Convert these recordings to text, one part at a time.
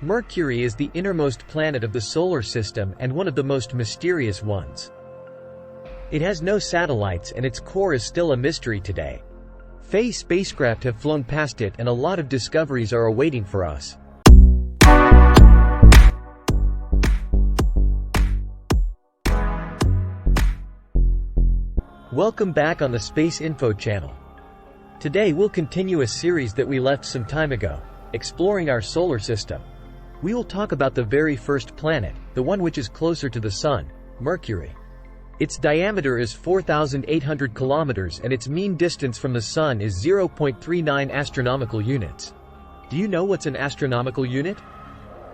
Mercury is the innermost planet of the solar system and one of the most mysterious ones. It has no satellites and its core is still a mystery today. Faye spacecraft have flown past it and a lot of discoveries are awaiting for us. Welcome back on the SpaceInfo channel. Today we'll continue a series that we left some time ago, exploring our solar system. We will talk about the very first planet, the one which is closer to the Sun, Mercury. Its diameter is 4,800 kilometers and its mean distance from the Sun is 0.39 astronomical units. Do you know what's an astronomical unit?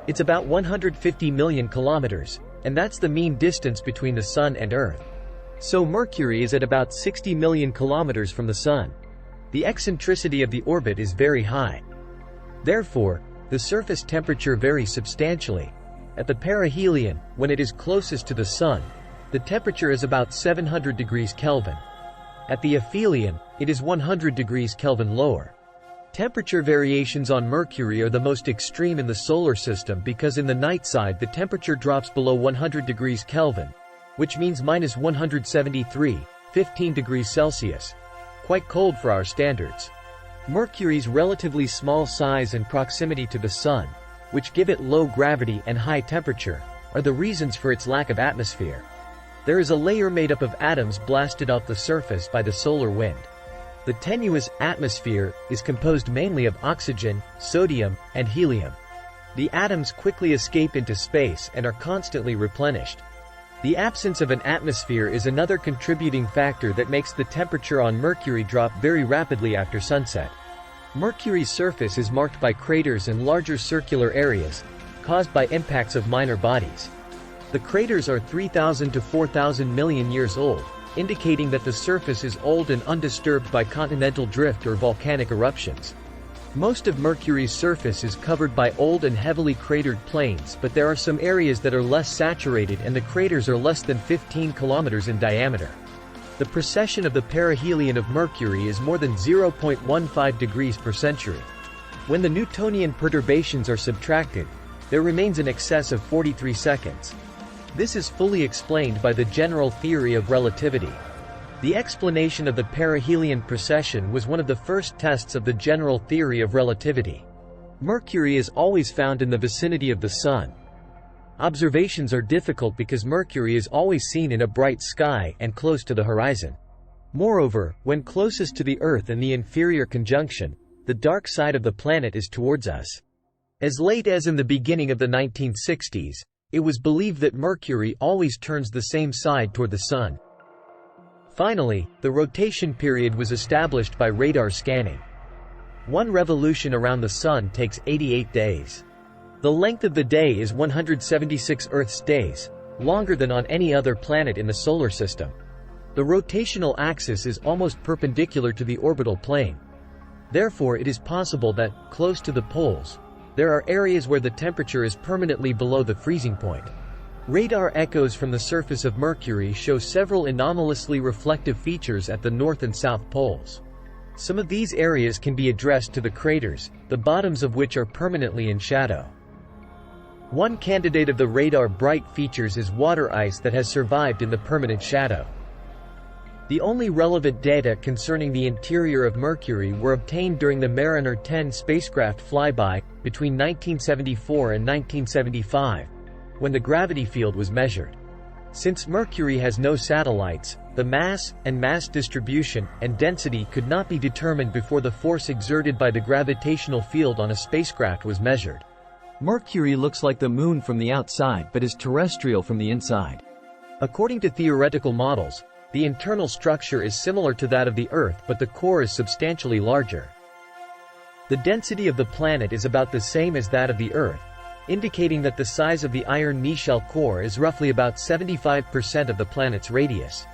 It's about 150 million kilometers, and that's the mean distance between the Sun and Earth. So Mercury is at about 60 million kilometers from the Sun. The eccentricity of the orbit is very high. Therefore, the surface temperature varies substantially. At the perihelion, when it is closest to the Sun, the temperature is about 700 degrees Kelvin. At the aphelion, it is 100 degrees Kelvin lower. Temperature variations on Mercury are the most extreme in the solar system because in the night side the temperature drops below 100 degrees Kelvin, which means minus 173.15 degrees Celsius. Quite cold for our standards. Mercury's relatively small size and proximity to the Sun, which give it low gravity and high temperature, are the reasons for its lack of atmosphere. There is a layer made up of atoms blasted off the surface by the solar wind. The tenuous atmosphere is composed mainly of oxygen, sodium, and helium. The atoms quickly escape into space and are constantly replenished. The absence of an atmosphere is another contributing factor that makes the temperature on Mercury drop very rapidly after sunset. Mercury's surface is marked by craters and larger circular areas, caused by impacts of minor bodies. The craters are 3,000 to 4,000 million years old, indicating that the surface is old and undisturbed by continental drift or volcanic eruptions. Most of Mercury's surface is covered by old and heavily cratered plains, but there are some areas that are less saturated and the craters are less than 15 kilometers in diameter. The precession of the perihelion of Mercury is more than 0.15 degrees per century. When the Newtonian perturbations are subtracted, there remains an excess of 43 seconds. This is fully explained by the general theory of relativity. The explanation of the perihelion precession was one of the first tests of the general theory of relativity. Mercury is always found in the vicinity of the Sun. Observations are difficult because Mercury is always seen in a bright sky and close to the horizon. Moreover, when closest to the Earth in the inferior conjunction, the dark side of the planet is towards us. As late as in the beginning of the 1960s, it was believed that Mercury always turns the same side toward the Sun. Finally, the rotation period was established by radar scanning. One revolution around the Sun takes 88 days. The length of the day is 176 Earth's days, longer than on any other planet in the solar system. The rotational axis is almost perpendicular to the orbital plane. Therefore, it is possible that, close to the poles, there are areas where the temperature is permanently below the freezing point. Radar echoes from the surface of Mercury show several anomalously reflective features at the north and south poles. Some of these areas can be addressed to the craters, the bottoms of which are permanently in shadow. One candidate of the radar bright features is water ice that has survived in the permanent shadow. The only relevant data concerning the interior of Mercury were obtained during the Mariner 10 spacecraft flyby between 1974 and 1975. When the gravity field was measured. Since Mercury has no satellites, the mass and mass distribution and density could not be determined before the force exerted by the gravitational field on a spacecraft was measured. Mercury looks like the Moon from the outside but is terrestrial from the inside. According to theoretical models, the internal structure is similar to that of the Earth but the core is substantially larger. The density of the planet is about the same as that of the Earth, indicating that the size of the iron knee-shell core is roughly about 75% of the planet's radius.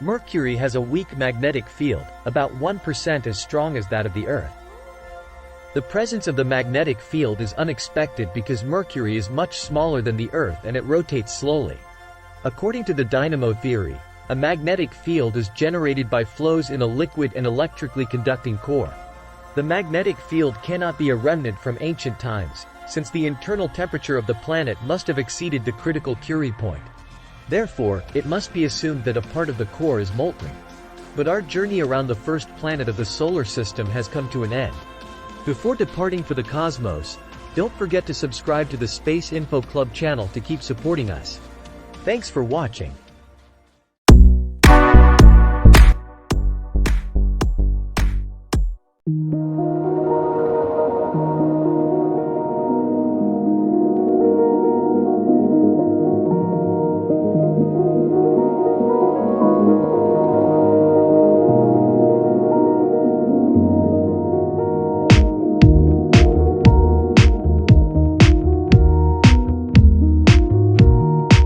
Mercury has a weak magnetic field, about 1% as strong as that of the Earth. The presence of the magnetic field is unexpected because Mercury is much smaller than the Earth and it rotates slowly. According to the dynamo theory, a magnetic field is generated by flows in a liquid and electrically conducting core. The magnetic field cannot be a remnant from ancient times, since the internal temperature of the planet must have exceeded the critical Curie point. Therefore, it must be assumed that a part of the core is molten. But our journey around the first planet of the solar system has come to an end. Before departing for the cosmos, don't forget to subscribe to the Space Info Club channel to keep supporting us. Thanks for watching.